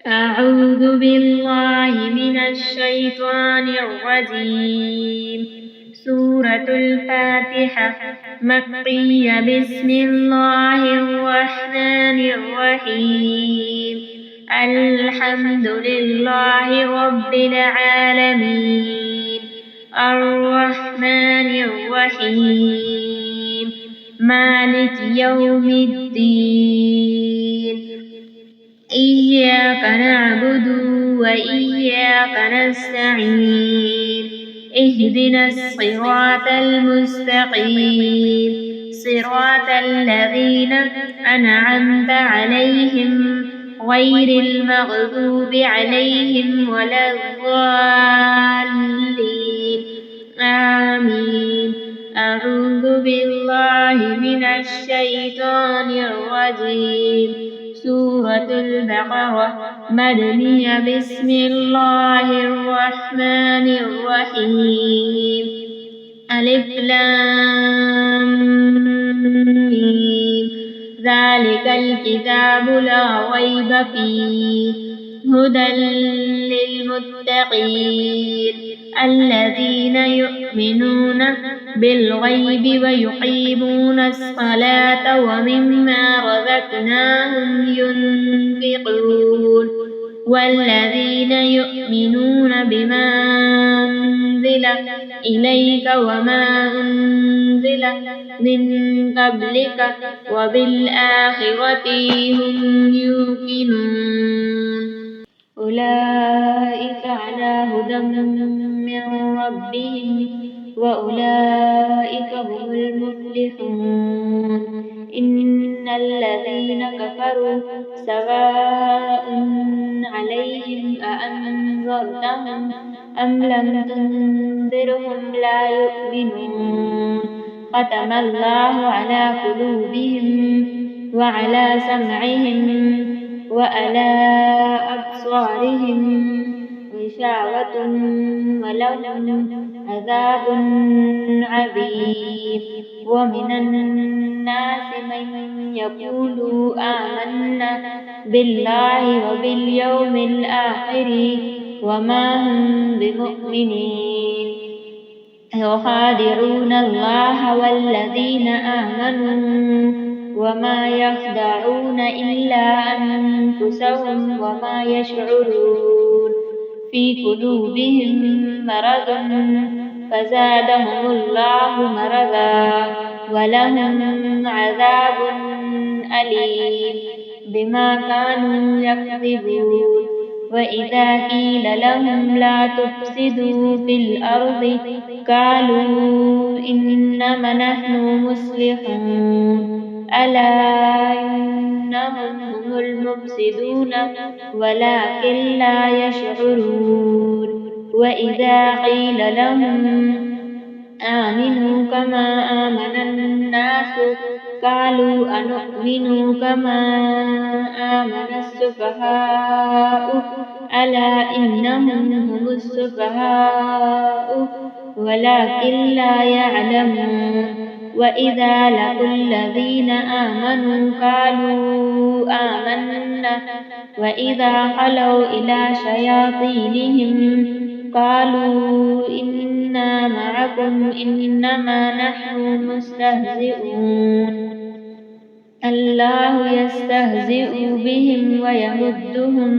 أعوذ بالله من الشيطان الرجيم. سورة الفاتحة مكية. بسم الله الرحمن الرحيم. الحمد لله رب العالمين الرحمن الرحيم مالك يوم الدين. إياك نعبد وإياك نستعين. اهدنا الصراط المستقيم صراط الذين أنعمت عليهم غير المغضوب عليهم ولا الضالين. آمين. أعوذ بالله من الشيطان الرجيم. سورة البقرة مدنية. بسم الله الرحمن الرحيم. ألف لام ميم. ذلك الكتاب لا ريب فيه هدى للمتقين الذين يؤمنون بالغيب ويقيمون الصلاة ومما رزقناهم ينفقون والذين يؤمنون بما أنزل إليك وما أنزل من قبلك وبالآخرة هم يوقنون. أولئك على هدى من ربهم وأولئك هم المفلحون. إن الذين كفروا سواء عليهم أأنذرتهم أم لم تنذرهم لا يؤمنون. ختم الله على قلوبهم وعلى سمعهم وعلى أبصارهم غشاوة ولهم عذاب عظيم. ومن الناس من يقول آمنا بالله وباليوم الآخر وما هم بمؤمنين يخادعون الله والذين آمنوا وما يخدعون إلا أنفسهم وما يشعرون. في قلوبهم مرض فزادهم الله مرضا ولهم عذاب أليم بما كانوا يكذبون. وإذا قيل لهم لا تفسدوا في الأرض قالوا إنما نحن مصلحون ألا إنهم هم المفسدون ولكن لا يشعرون. وإذا قيل لهم آمنوا كما آمن الناس قالوا أنؤمن كما آمن السفهاء ألا إنهم هم السفهاء ولكن لا يعلمون. وإذا لقوا الذين آمنوا قالوا آمنا وإذا خلوا إلى شياطينهم قالوا إنا معكم إنما نحن مستهزئون. الله يستهزئ بهم ويمدهم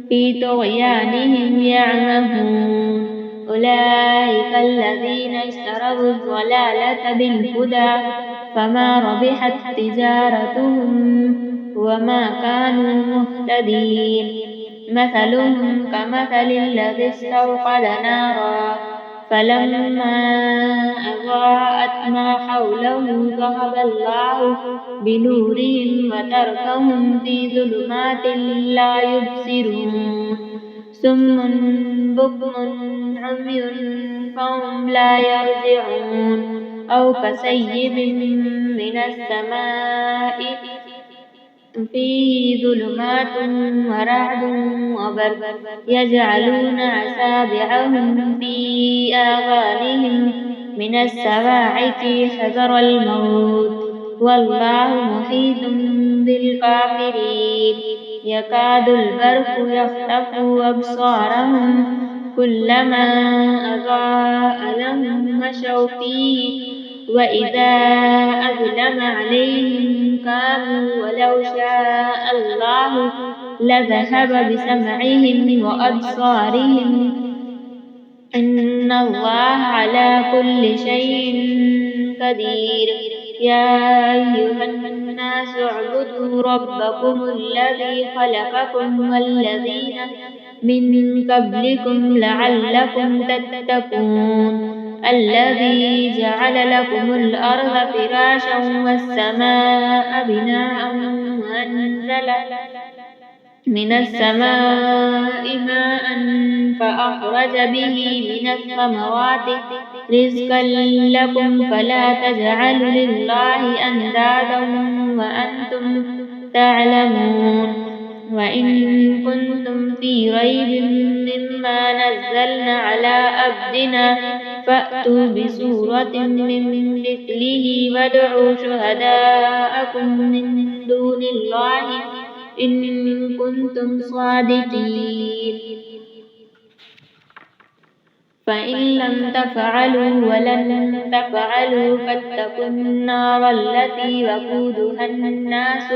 في طغيانهم يعمهون. أولئك الذين اشتروا الضلالة بالهدى فما ربحت تجارتهم وما كانوا مهتدين. مثلهم كمثل الذي استوقد نارا فلما أضاءت ما حوله ذهب الله بنورهم وتركهم في ظلمات لا يبصرون. صم بكم عمي فهم لا يرجعون. أو كصيب من السماء فيه ظلمات ورعد وبرق يجعلون أصابعهم في آذانهم من الصواعق حذر الموت والله محيط بالكافرين يكاد البرق يخطف أبصارهم كلما أضاء لهم مشوا فيه وإذا أظلم عليهم قاموا ولو شاء الله لذهب بسمعهم وأبصارهم إن الله على كل شيء قدير يا أيها الناس اعبدوا ربكم الذي خلقكم والذين من قبلكم لعلكم تتقون الذي جعل لكم الأرض فراشا والسماء بناء وأنزل من السماء ماء فأخرج به من الثمرات رزقا لكم فلا تجعلوا لله أندادا وأنتم تعلمون وإن كنتم في ريب مما نزلنا على عبدنا فأتوا بسورة من مثله وادعوا شهداءكم من دون الله إن كنتم صادقين فإن لم تفعلوا ولن تفعلوا فاتقوا النار التي وقودها الناس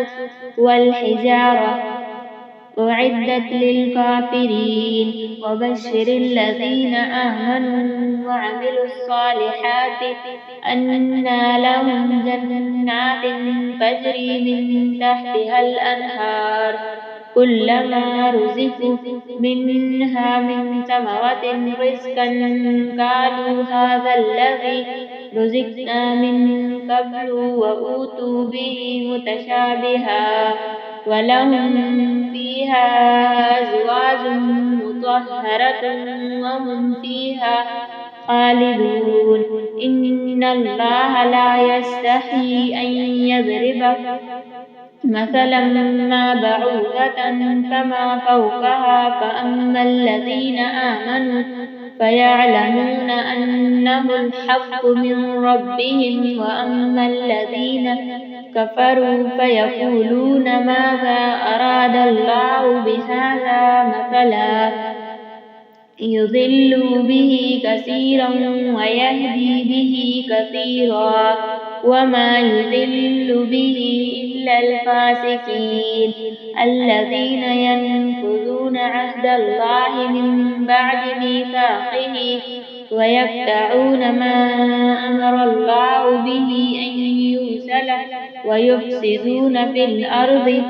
والحجارة أعدت للكافرين وبشر الذين آمنوا وعملوا الصالحات أن لهم جنات تجري من تحتها الأنهار كلما رزقوا منها من ثمرة رزقا قالوا هذا الذي رزقنا من قبل وأوتوا به متشابها ولهم فيها أزواج مطهرة وهم فيها خالدون إن الله لا يستحيي أن يضرب مثلا ما بعوضة فما فوقها فأما الذين آمنوا فيعلمون أنه الحق من ربهم وأما الذين كفروا فيقولون ماذا أراد الله بهذا مثلا يضل به كثيرا ويهدي به كثيرا وما يضل به إلا الفاسقين الذين ينقضون عهد الله من بعد ميثاقه ويقطعون ما أمر الله به أن يوصل ويفسدون في الأرض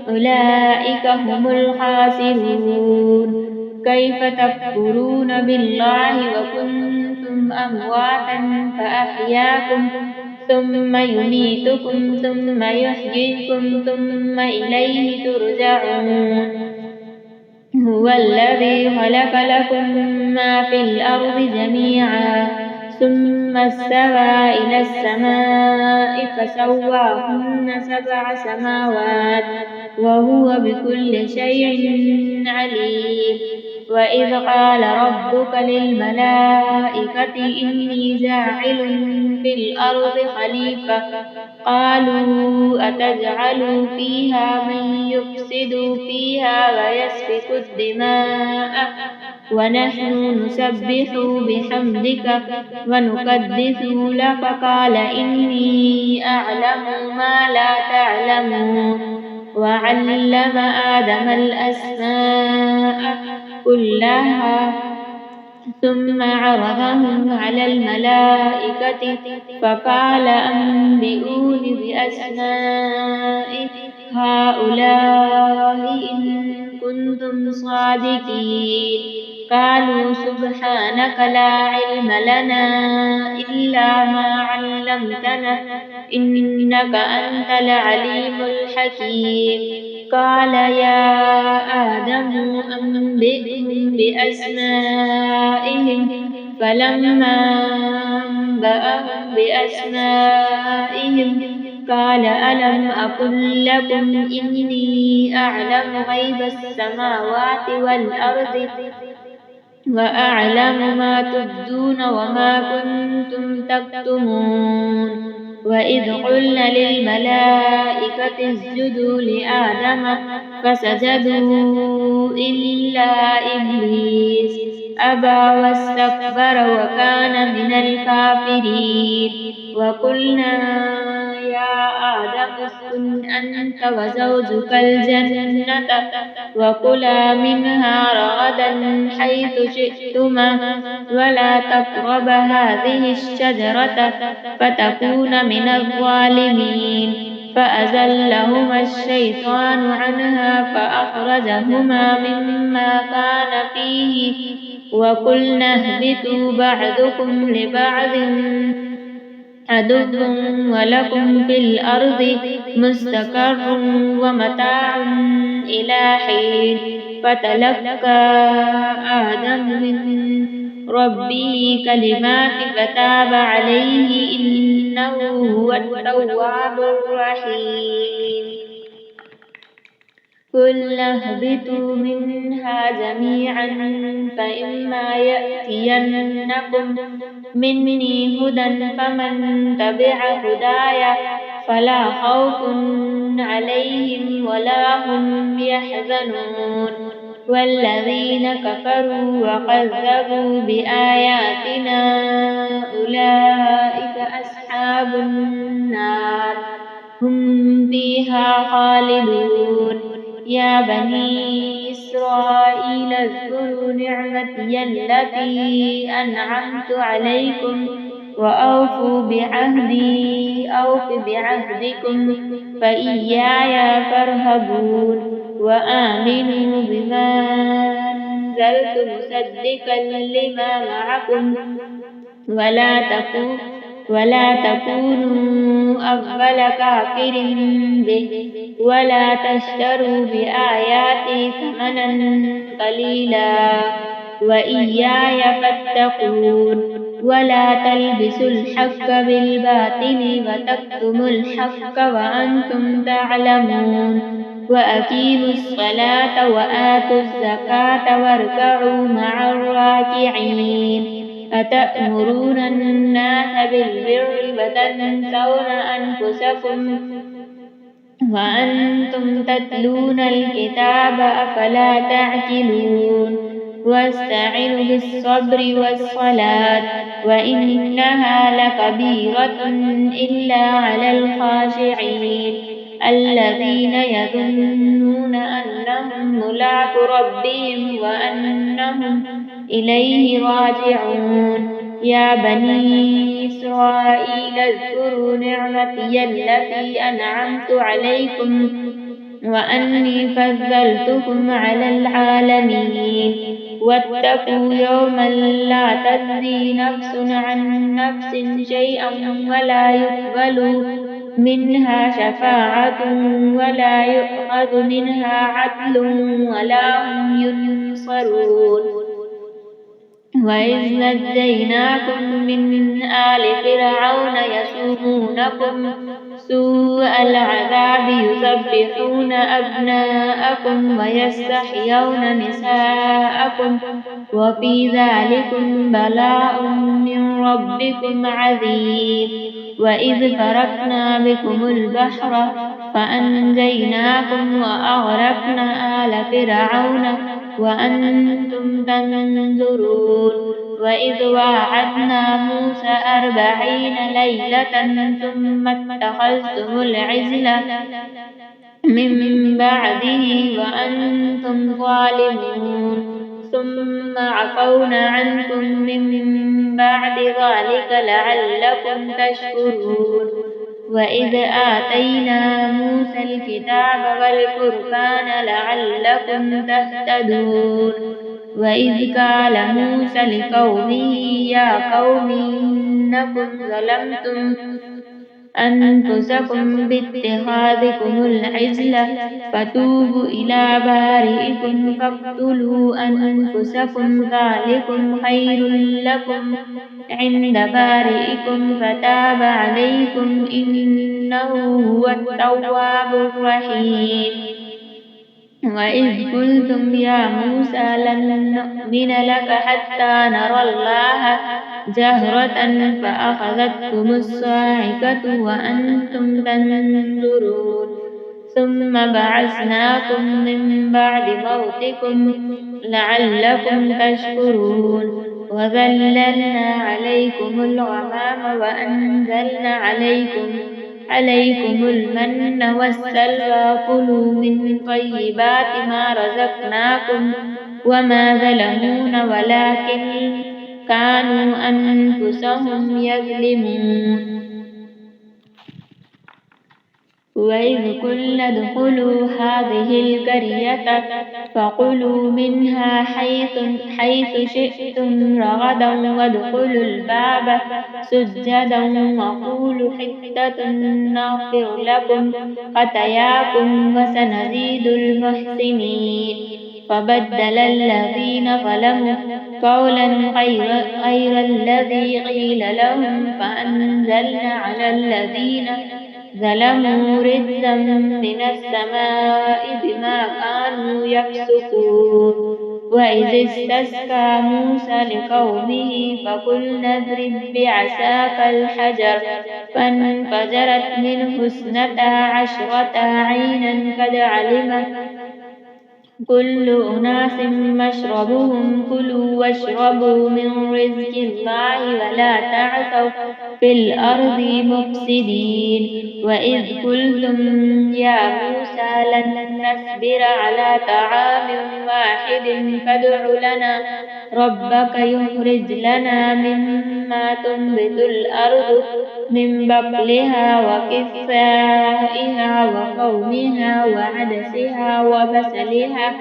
أولئك هم الخاسرون كيف تكفرون بالله وكنتم أمواتا فأحياكم ثم يميتكم ثم يحييكم ثم إليه ترجعون هو الذي خلق لكم ما في الأرض جميعا ثم استوى إلى السماء فسواهن 7 سماوات وهو بكل شيء عليم وإذ قال ربك للملائكة إني جاعل في الأرض خليفة قالوا أتجعل فيها من يفسد فيها ويسفك الدماء ونحن نسبح بحمدك ونقدس لك قال إني أعلم ما لا تعلمون وعلم آدم الأسماء كلها ثم عرضهم على الملائكة فقال أنبئوني بأسماء هؤلاء إن كنتم صادقين قالوا سبحانك لا علم لنا إلا ما علمتنا إنك أنت العليم الحكيم قال يا آدم أنبئهم بأسمائهم فلما أنبأهم بأسمائهم قال ألم أقل لكم إني أعلم غيب السماوات والأرض وأعلم ما تبدون وما كنتم تكتمون وإذ قلنا للملائكة اسجدوا لآدم فسجدوا إلا إبليس أبى واستكبر وكان من الكافرين وقلنا يا آدم اسكن أنت وزوجك الجنة وكلا منها رغدا حيث شئتما ولا تقربا هذه الشجرة فتكونا من الظالمين فأزلهما الشيطان عنها فأخرجهما مما كان فيه وقلنا اهبطوا بعضكم لبعض عدو ولكم في الأرض مستقر ومتاع إلى حين فتلقى آدم من ربه كلمات فتاب عليه إنه هو التواب الرحيم قل اهبطوا منها جميعا فإما يأتينكم مني هدى فمن تبع هداي فلا خوف عليهم ولا هم يحزنون والذين كفروا وكذبوا بآياتنا أولئك أصحاب النار هم فيها خالدون يا بني إسرائيل اذكروا نعمتي التي أنعمت عليكم وأوفوا بعهدي أوف بعهدكم فإياي فارهبون وآمنوا بما أنزلت مصدقا لما معكم ولا تكونوا أول كافر به ولا تشتروا بآياتي ثمنا قليلا وإياي فاتقون ولا تلبسوا الحق بالباطل وتكتموا الحق وأنتم تعلمون وأقيموا الصلاة وآتوا الزكاة واركعوا مع الراكعين أتأمرون الناس بالبر وتنسون أنفسكم وأنتم تتلون الكتاب أفلا تعقلون واستعنوا بالصبر والصلاة وإنها لكبيرة إلا على الخاشعين الذين يظنون أنهم ملاقو ربهم وأنهم إليه راجعون يا بني إسرائيل اذكروا نعمتي التي أنعمت عليكم وأني فضلتكم على العالمين واتقوا يوما لا تجزي نفس عن نفس شيئا ولا يقبل منها شفاعة ولا يؤخذ منها عدل ولا هم ينصرون وإذ نجيناكم من آل فرعون يسومونكم سوء العذاب يذبحون أبناءكم ويستحيون نساءكم وفي ذلكم بلاء من ربكم عظيم وإذ فرقنا بكم البحر فأنجيناكم وأغرقنا آل فرعون وأنتم تنظرون وإذ واعدنا موسى 40 ليلة ثم اتخذتم العجل من بعده وأنتم ظالمون ثم عفونا عنكم من بعد ذلك لعلكم تشكرون وإذ آتينا موسى الكتاب والفرقان لعلكم تهتدون وإذ قال موسى لقومه يا قوم إنكم ظلمتم أنفسكم باتخاذكم العجل فتوبوا إلى بارئكم فاقتلوا أنفسكم ذلكم خير لكم عند بارئكم فتاب عليكم إنه هو التواب الرحيم وإذ قلتم يا موسى لن نؤمن لك حتى نرى الله جهرة فأخذتكم الصاعقة وأنتم تنظرون ثم بعثناكم من بعد موتكم لعلكم تشكرون وذللنا عليكم الغمام وأنزلنا عليكم المن والسلوى كلوا من طيبات ما رزقناكم وما ظلمونا ولكن كانوا أنفسهم يظلمون وإذ قلنا ادخلوا هذه القرية فكلوا منها حيث شئتم رغدا وادخلوا الباب سجدا وقولوا حطة نغفر لكم خطاياكم وسنزيد المحسنين فبدل الذين ظلموا قولا غير الذي قيل لهم فأنزلنا على الذين ظلموا رجزا من السماء بما كانوا يفسقون وإذ استسقى موسى لقومه فقلنا اضرب بعصاك الحجر فانفجرت منه 12 عينا قد علم كل أناس مشربهم كلوا واشربوا من رزق الله ولا تعثوا في الأرض مفسدين وإذ قلتم يا موسى لن نصبر على طعام واحد فادع لنا ربك يخرج لنا مما تنبت الأرض من بقلها وكثائها وقومها وعدسها وبسلها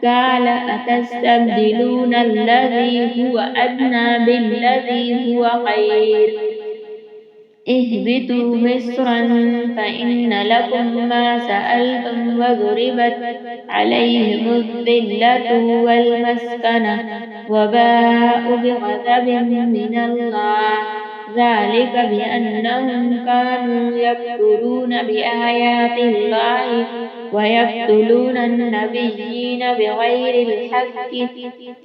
قال أتستبدلون الذي هو أدنى بالذي هو خير اهبطوا مصرا فإن لكم ما سألتم وضربت عليهم الذلة والمسكنة وباءوا بغضب من الله ذلك بأنهم كانوا يكفرون بآيات الله ويقتلون النبيين بغير الحق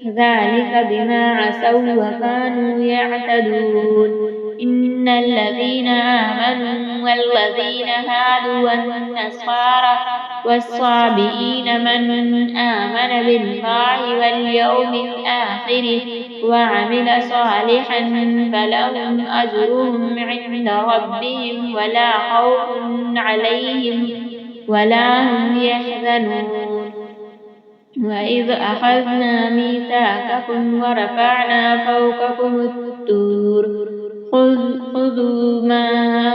ذلك بما عصوا وكانوا يعتدون إن الذين آمنوا والذين هادوا والنصارى والصابئين من آمن بالله واليوم الآخر وعمل صالحا فلهم أجرهم عند ربهم ولا خوف عليهم ولا هم يحزنون وإذ أخذنا ميثاقكم ورفعنا فوقكم الطور خذوا ما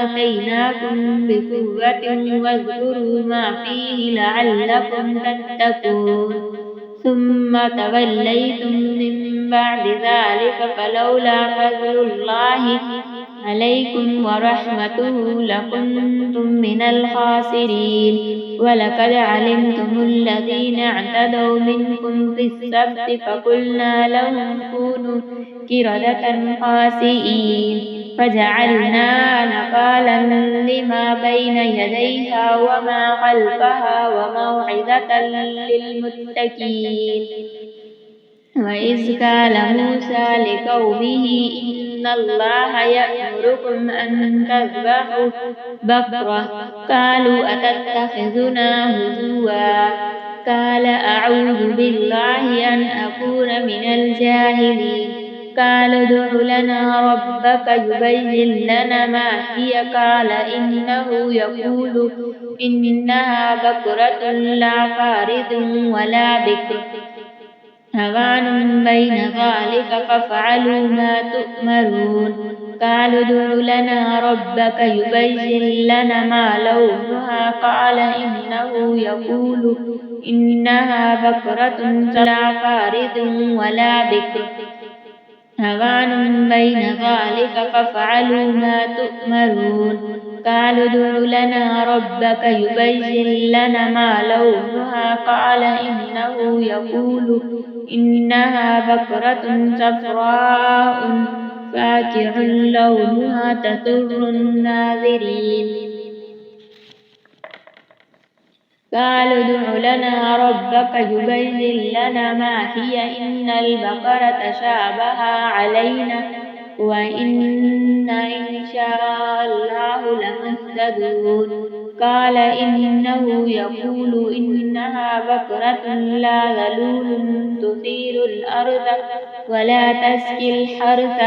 آتيناكم بقوة واذكروا ما فيه لعلكم تتقون ثم توليتم من بعد ذلك فلولا فضل الله عليكم ورحمته لكنتم من الخاسرين ولقد علمتم الذين اعتدوا منكم في السبت فقلنا لهم كونوا قردة خاسئين فجعلنا نكالا لما بين يديها وما خلفها وموعظة للمتقين وإذ قال موسى لقومه إن الله يأمركم أن تذبحوا بقرة قالوا أتتخذنا هزوا قال أعوذ بالله أن أكون من الجاهلين قال ادع لنا ربك يبين لنا ما هي قال إنه يقول إنها بقرة لا فارض ولا بكر هوان بين ذلك فافعلوا ما تؤمرون قالوا ادع لنا ربك يبين لنا ما لونها قال إنه يقول إنها بقرة لا فارض ولا بكر هوان بين ذلك فافعلوا ما تؤمرون قالوا ادع لنا ربك يبين لنا ما لونها قال إنه يقول إنها بقرة صفراء فاكهة لونها تسر الناظرين قالوا ادع لنا ربك يبين لنا ما هي إن البقرة شابه علينا وإنا إن شاء الله لمهتدون قال إنه يقول إنها بقرة لا ذلول تثير الأرض ولا تسقي الحرث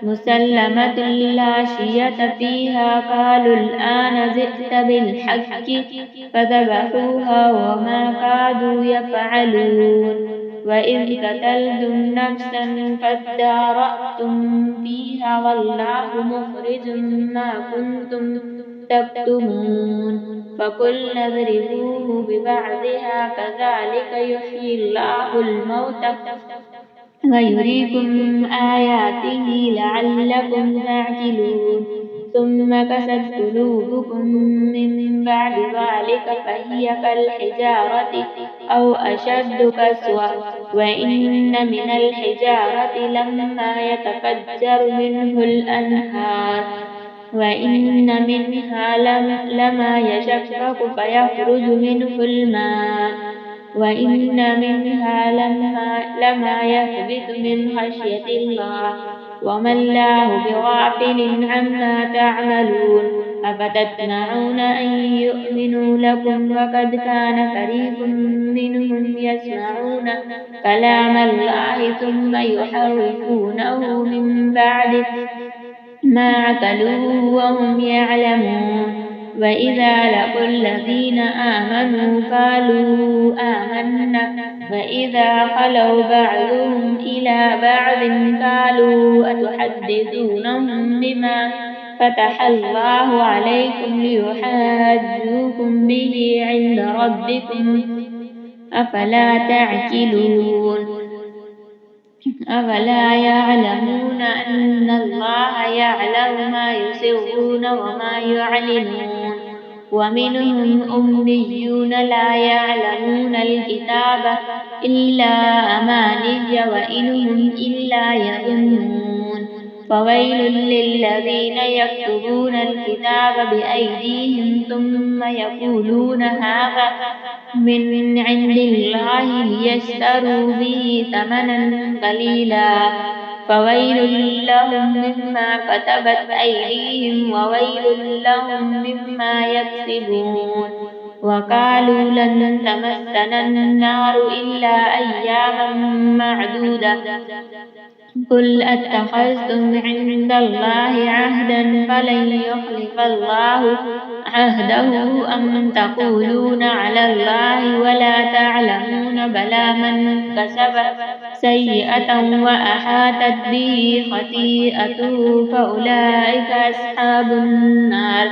مسلمة لا شية فيها قالوا الآن جئت بالحق فذبحوها وما كادوا يفعلون وإذ قتلتم نفسا فادارأتم فيها والله مخرج ما كنتم تكتمون فقلنا اضربوه ببعضها كذلك يحيي الله الموتى ويريكم آياته لعلكم تعقلون ثم كست قلوبكم من بعد ذلك فهي كالحجارة أو أشد قسوة وإن من الحجارة لما يتفجر منه الأنهار وإن منها لما يشقق فيخرج منه الماء وإن منها لما يهبط من خشية الله وما الله بغافل عما تعملون أفتطمعون أن يؤمنوا لكم وقد كان فريق منهم يسمعون كلام الله ثم يحرفونه من بعد ما عقلوه وهم يعلمون وإذا لقوا الذين آمنوا قالوا آمنا وإذا خلوا بعضهم إلى بعض قالوا أتحدثونهم بما فتح الله عليكم ليحاجوكم به عند ربكم أفلا تعقلون أفلا يعلمون أن الله يعلم ما يسرون وما يعلنون ومنهم أميون لا يعلمون الكتاب إلا أماني وإنهم إلا يظنون فويل للذين يكتبون الكتاب بأيديهم ثم يقولون هذا من عند الله ليشتروا به ثمنا قليلا فويل لهم مما كتبت أيديهم وويل لهم مما يكسبون وقالوا لن تمسنا النار إلا أياما معدودة قل أتخذتم عند الله عهدا فلن يخلف الله عهده أم تقولون على الله ولا تعلمون بلى من كسب سيئة وأحاطت به خطيئته فأولئك أصحاب النار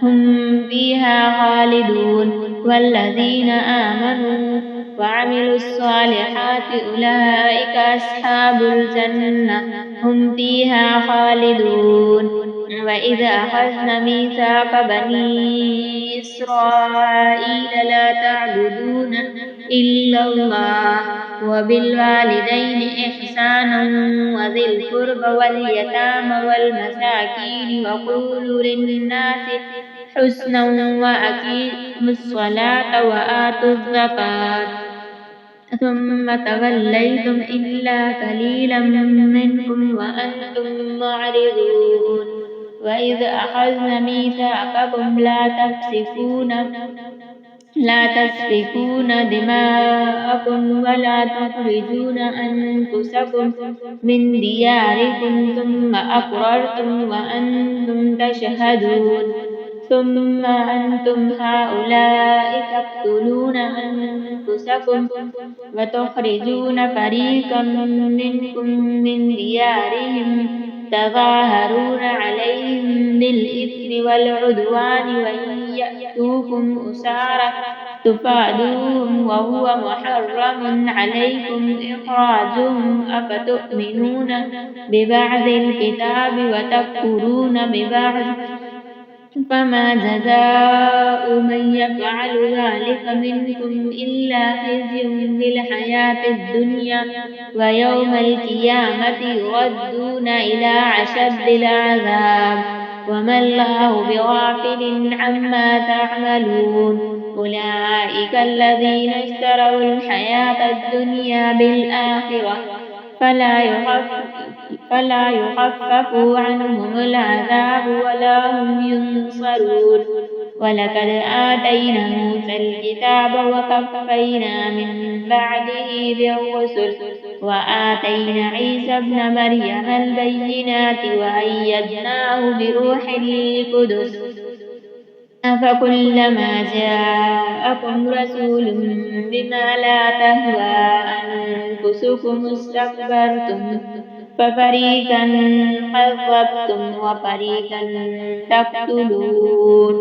هم فيها خالدون والذين آمنوا وعملوا الصالحات أولئك أصحاب الجنة هم فيها خالدون وإذا أخذنا ميثاق بني إسرائيل لا تعبدون إلا الله وبالوالدين إحسانا وذي القربى واليتامى والمساكين وقولوا للناس حسنا وأقيموا الصلاة وآتوا الزكاة ثم توليتم إلا قليلا منكم وأنتم معرضون وإذ أخذنا ميثاقكم لا تسفكون دماءكم ولا تخرجون أنفسكم من دياركم ثم أقررتم وأنتم تشهدون ثم أنتم هؤلاء تقتلون أنفسكم وتخرجون فريقا منكم من ديارهم تظاهرون عليهم بالإثم والعدوان وإن يأتوكم أسارى تفادوهم وهو محرم عليكم إخراجهم أفتؤمنون ببعض الكتاب وتكفرون ببعض فما جزاء من يفعل ذلك منكم إلا خزي في الحياة الدنيا ويوم القيامة يردون إلى أشد العذاب وما الله بغافل عما تعملون أولئك الذين اشتروا الحياة الدنيا بالآخرة فلا يخفف عنهم العذاب ولا هم ينصرون ولقد آتينا موسى الكتاب وكفينا من بعده بالرسل وآتينا عيسى ابن مريم البينات وأيدناه بروح القدس أفكلما جاءكم رسول بما لا تهوى أنفسكم استكبرتم ففريقا كذبتم وفريقا تقتلون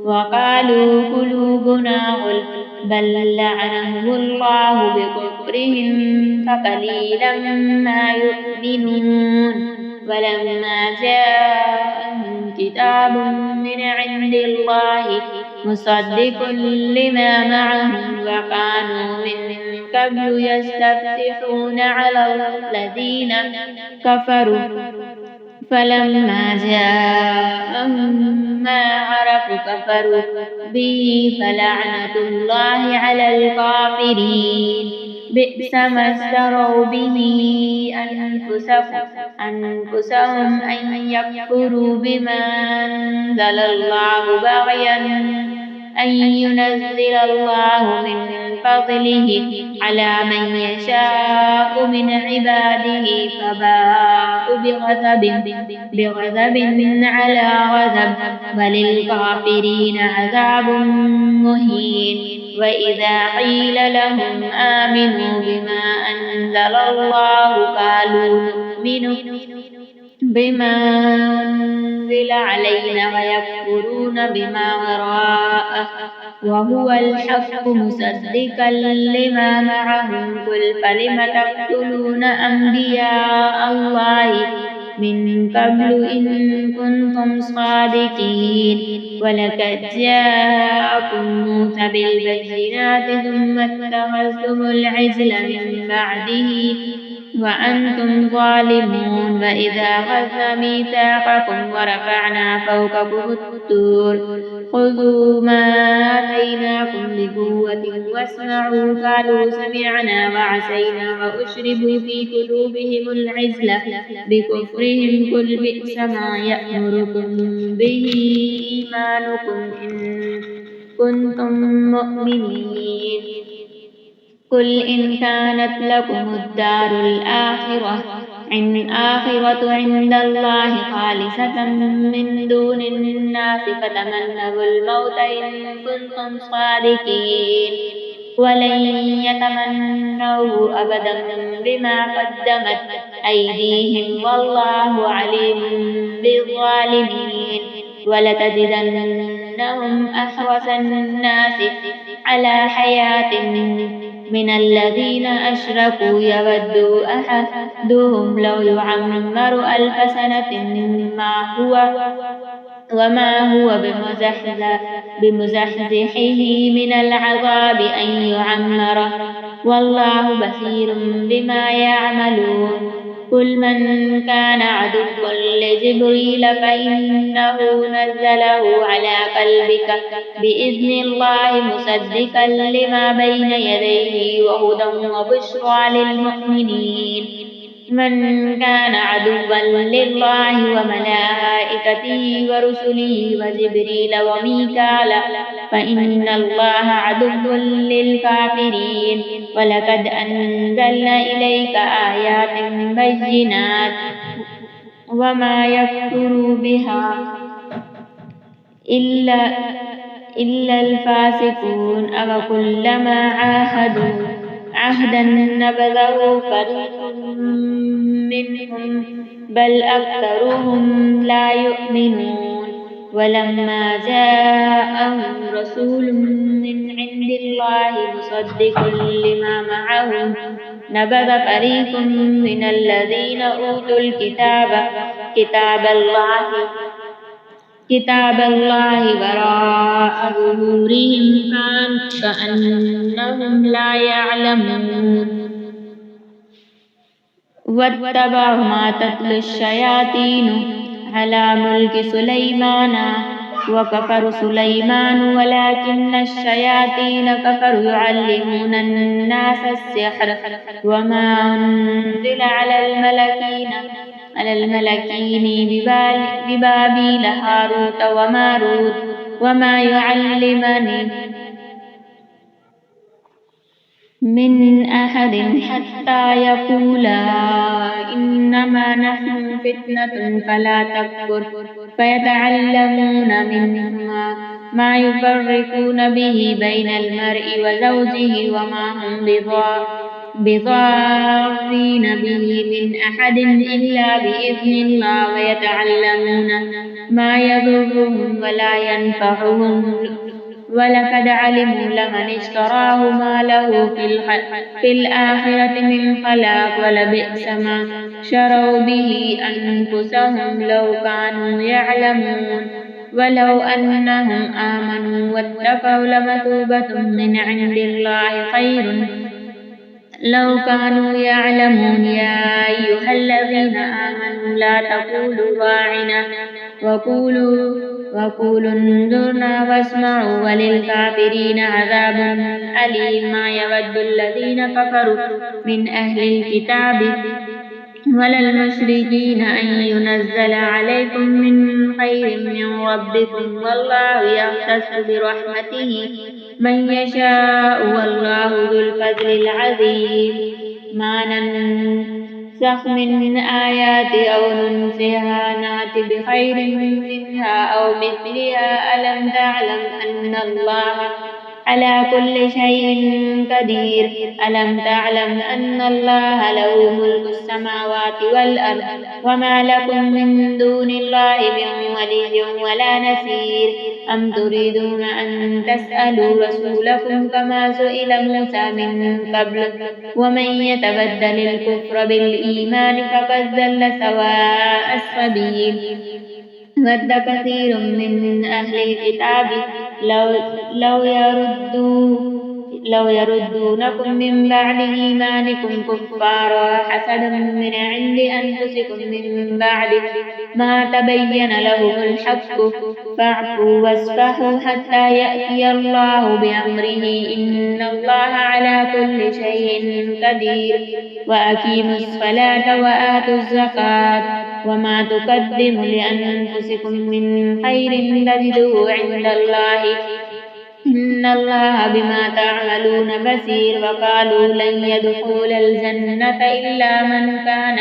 وقالوا قلوبنا غلف بل لعنهم الله بكفرهم فقليلا ما يؤمنون ولما جاءهم كتاب من عند الله مصدق لما معهم وكانوا من قبل يستفتحون على الذين كفروا فلما جاءهم ما عرفوا كفروا به فلعنة الله على الكافرين بئس ما اشتروا به أنفسهم أن يكفروا بما أنزل الله بغيا أن ينزل الله من فضله على من يشاء من عباده فباءوا بغضب على غضب وللكافرين عذاب مهين وإذا قيل لهم آمنوا بما أنزل الله قالوا نؤمن بما أنزل علينا ويكفرون بما وراءه وهو الحق مصدقا لما معهم قل فلم تقتلون أنبياء الله من قبل إن كنتم صادقين ولقد جاءكم موسى بالبينات ثم اتخذتم العجل من بعده وأنتم ظالمون وإذا أخذنا ميثاقكم ورفعنا فوقكم الطور خذوا ما آتيناكم بقوة واسمعوا قالوا سمعنا وعصينا وأشربوا في قلوبهم العجل بكفرهم قل بئس ما يأمركم به إيمانكم إن كنتم مؤمنين قل إن كانت لكم الدار الآخرة عند الله خالصة من دون الناس فتمنوا الموت إن كنتم صادقين ولن يتمنوا أبدا بما قدمت أيديهم والله عليم بالظالمين ولتجدنهم أحرص الناس على حياة من الذين أشركوا يود أحدهم لو يعمر 1000 سنة وما هو بمزحزحه من العذاب أن يعمره والله بصير بما يعملون قل من كان عدوا لجبريل فإنه نزله على قلبك بإذن الله مصدقا لما بين يديه وهدى وبشرى للمؤمنين من كان عدوا لله وملائكته ورسله وجبريل وميكال فإن الله عدو للكافرين ولقد أنزلنا إليك آيات بينات وما يكفر بها إلا الفاسقون أفكلما عاهدوا عهدا نبذه فريق منهم بل أكثرهم لا يؤمنون ولما جاءهم رسول من عند الله مصدق لما معهم نبذ فريق من الذين أوتوا الكتاب كتاب الله وراء ظهورهم كأنهم لا يعلمون واتبعوا ما تتلو الشياطين على ملك سليمان وكفر سليمان ولكن الشياطين كفروا يعلمون الناس السحر وما أنزل على الملكين ببابيل هاروت وماروت وما يعلمان من أحد حتى يقولا إنما نحن فتنة فلا تكفر فيتعلمون منهما ما يفرقون به بين المرء وزوجه وما هم بضارين به من أحد إلا بإذن الله ويتعلمون ما يضرهم ولا ينفعهم ولقد علموا لمن اشتراه ما له في الآخرة من خلاق ولبئس ما شروا به أنفسهم لو كانوا يعلمون ولو أنهم آمنوا واتقوا لمثوبة من عند الله خير لو كانوا يعلمون يا أيها الذين آمنوا لا تقولوا راعنا وقولوا انظرنا واسمعوا وللكافرين عذاب أليم ما يود الذين كفروا من أهل الكتاب ولا المشركين أن ينزل عليكم من خير من ربكم والله يختص برحمته من يشاء والله ذو الفضل العظيم ما ننسخ من آيات أو ننسها نأت بخير منها أو مثلها ألم تعلم أن الله على كل شيء قدير ألم تعلم أن الله له ملك السماوات والأرض وما لكم من دون الله من ولي ولا نصير أم تريدون أن تسألوا رسولكم كما سئل موسى من قبل ومن يتبدل الكفر بالإيمان فقد ضل سواء السبيل ود كثير من أهل الكتاب لو يردونكم من بعد إيمانكم كفارا حسدا من عند أنفسكم من بعد ما تبين لهم الحق فاعفوا واصفحوا حتى يأتي الله بأمره إن الله على كل شيء قدير وأقيموا الصلاة وآتوا الزكاة وما تقدموا لأنفسكم من خير تجدوه عند الله إن الله بما تعملون بصير وقالوا لن يدخل الجنة إلا من كان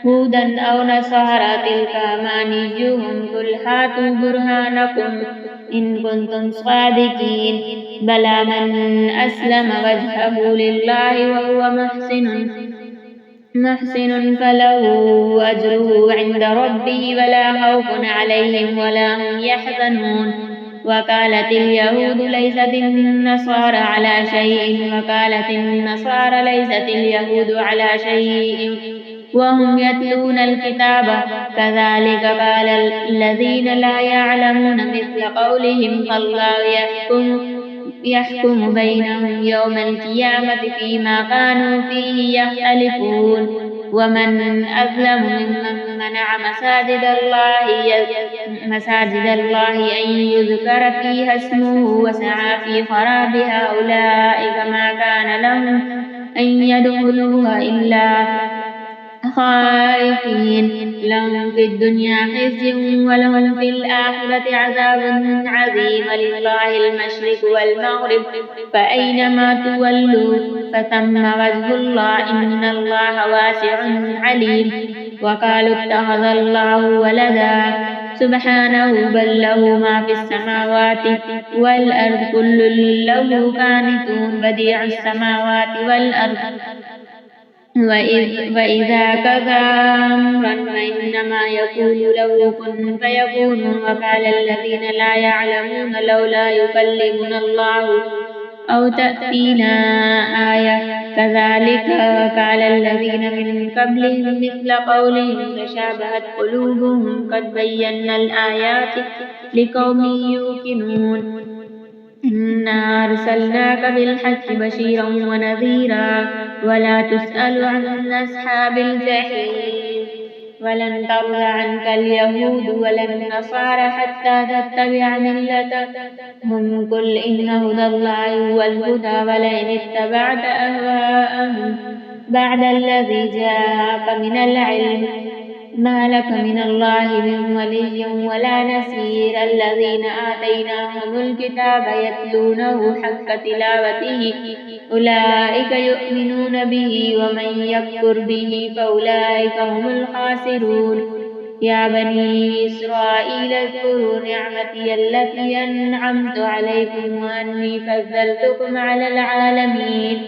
هودا أو نصارى تلك أمانيهم قل هاتوا برهانكم إن كنتم صادقين بلى من أسلم وجهه لله وهو محسن فله أجره عند ربه ولا خوف عليهم ولا هم يحزنون وقالت اليهود ليست النصارى على شيء وقالت النصارى ليست اليهود على شيء وهم يتلون الكتاب كذلك قال الذين لا يعلمون مثل قولهم فالله يحكم بينهم يوم القيامة فيما كانوا فيه يختلفون ومن أظلم ممن منع مساجد الله أن يذكر فيها اسمه وسعى في خرابها أولئك ما كان لهم أن يدخلوها إلا خائفين لهم في الدنيا خزي ولهم في الآخرة عذاب عظيم ولله المشرق والمغرب فأينما تولوا فثم وجه الله إن الله واسع عليم وقالوا اتخذ الله ولدا سبحانه بل له ما في السماوات والأرض كل له قانتون بديع السماوات والأرض وإذا كذا أمرا فإنما يقول له كن فيكون وقال الذين لا يعلمون لولا يكلمنا الله أو تأتينا آية كذلك وقال الذين من قبلهم مثل قولهم تشابهت قلوبهم قد بينا الآيات لقوم يوقنون إنا أرسلناك بالحق بشيرا ونذيرا ولا تسأل عن أصحاب الجحيم ولن ترضى عنك اليهود ولا النصارى حتى تتبع ملتهم قل إن هدى الله هو الهدى ولئن اتبعت أهواءهم بعد الذي جاءك من العلم ما لك من الله من ولي ولا نصير الذين آتيناهم الكتاب يتلونه حق تلاوته أولئك يؤمنون به ومن يكفر به فأولئك هم الخاسرون يا بني إسرائيل اذكروا نعمتي التي أنعمت عليكم وأني فضلتكم على العالمين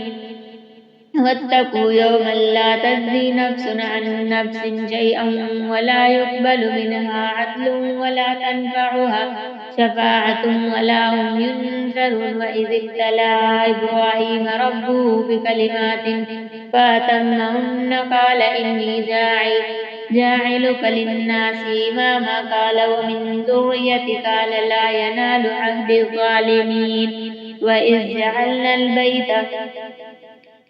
واتقوا يوما لا تجزي نفس عن نفس شيئا ولا يقبل منها عدل ولا تنفعها شفاعة ولا هم ينذرون وإذ ابتلى إبراهيم ربه بكلمات فأتمهن قال إني جاعلك للناس إماما قال ومن ذريتي قال لا ينال عهد الظالمين وإذ جعلنا البيت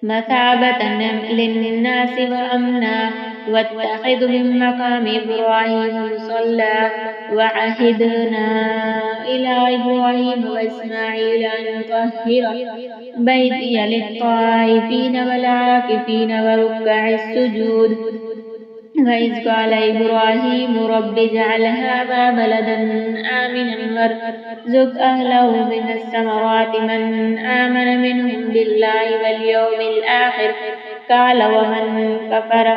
مثابة للناس وأمنا واتخذ من مقام إبراهيم مصلى وعهدنا إلى إبراهيم وإسماعيل أن طهر بيتي للطائفين والعاكفين وركع السجود وإذ قال إبراهيم رب اجعل هذا بلدا آمنا وارزق أهله من الثمرات من آمن منهم بالله واليوم الآخر قال ومن كفر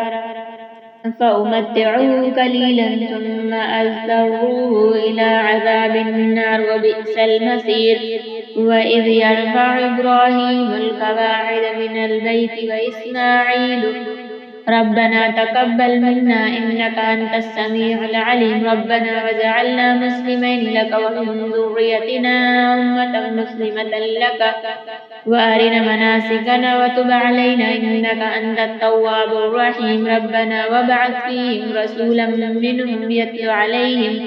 فأمتعه قليلا ثم أضطره إلى عذاب النار وبئس المصير وإذ يرفع إبراهيم القواعد من البيت وإسماعيل ربنا تقبل منا إنك أنت السميع العليم ربنا واجعلنا مسلمين لك ومن ذريتنا أمة مسلمة لك وأرنا مناسكنا وتب علينا إنك أنت التواب الرحيم ربنا وابعث فيهم رسولا منهم يتلو عليهم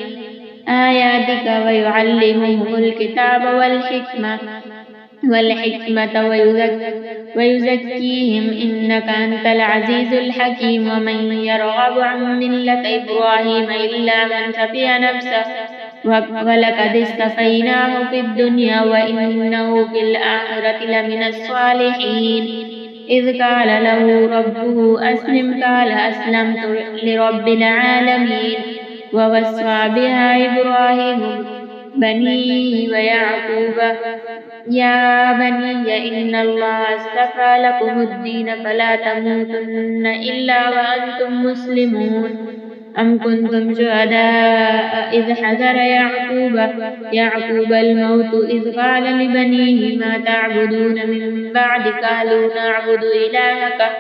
آياتك ويعلمهم الكتاب والحكمة ويزكيهم إنك أنت العزيز الحكيم ومن يرغب عن ملة إبراهيم إلا من سفي نفسه ولقد اصطفيناه في الدنيا وإنه في الآخرة لمن الصالحين إذ قال له ربه أسلم قال أسلمت لرب العالمين ووصى بها إبراهيم بنيه ويعقوب يا بني إن الله اصطفى لكم الدين فلا تموتن إلا وأنتم مسلمون أم كنتم شهداء إذ حضر يعقوب الموت إذ قال لبنيه ما تعبدون من بعد قالوا نعبد إلهك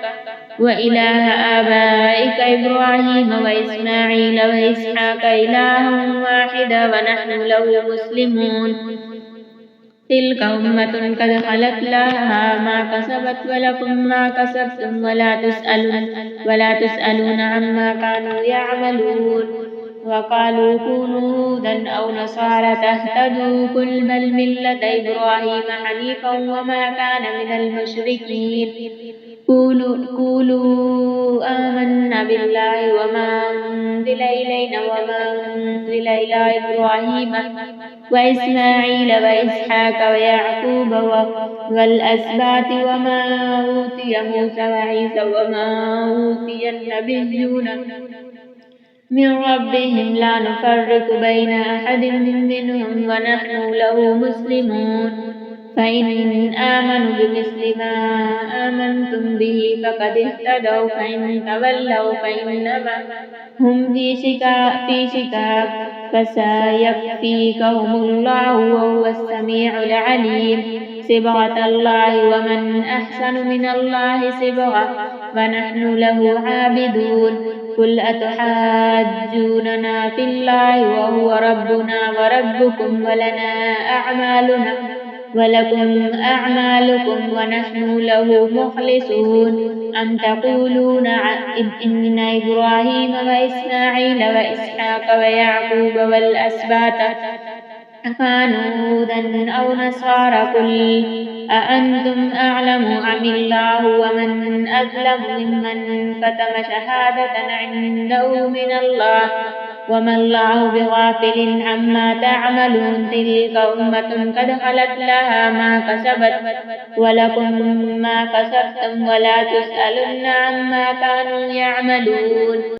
وإله آبائك إبراهيم وإسماعيل وإسحاق إلها واحدا ونحن له مسلمون تلك أمة قد خلت لها ما كسبت ولكم ما كسبتم ولا تسألون عما كانوا يعملون وقالوا كونوا هودا أو نصارى تهتدوا قل بل ملة إبراهيم حنيفا وما كان من المشركين قولوا آمنا بالله وما أنزل إلينا وما أنزل إلى إبراهيم وإسماعيل وإسحاق ويعقوب والأسباط وما أوتي موسى وعيسى وما أوتي النبيون من ربهم لا نفرق بين أحد منهم ونحن له مسلمون فإن آمنوا بمثل ما آمنتم به فقد اهتدوا فإن تولوا فإنما هم في شقاق فسيكفيكهم الله وهو السميع العليم صبغة الله ومن أحسن من الله صبغة ونحن له عابدون قل أتحاجوننا في الله وهو ربنا وربكم ولنا أعمالنا ولكم أعمالكم ونحن له مخلصون أم تقولون إن إبراهيم وإسماعيل وإسحاق ويعقوب كانوا هودا أو نصارى قل أأنتم أعلم أم الله ومن أظلم ممن كتم شهادة عنده من الله وما الله بغافل عما تعملون تلك أمة قد خلت لها ما كسبت ولكم ما كسبتم ولا تسألن عما كانوا يعملون.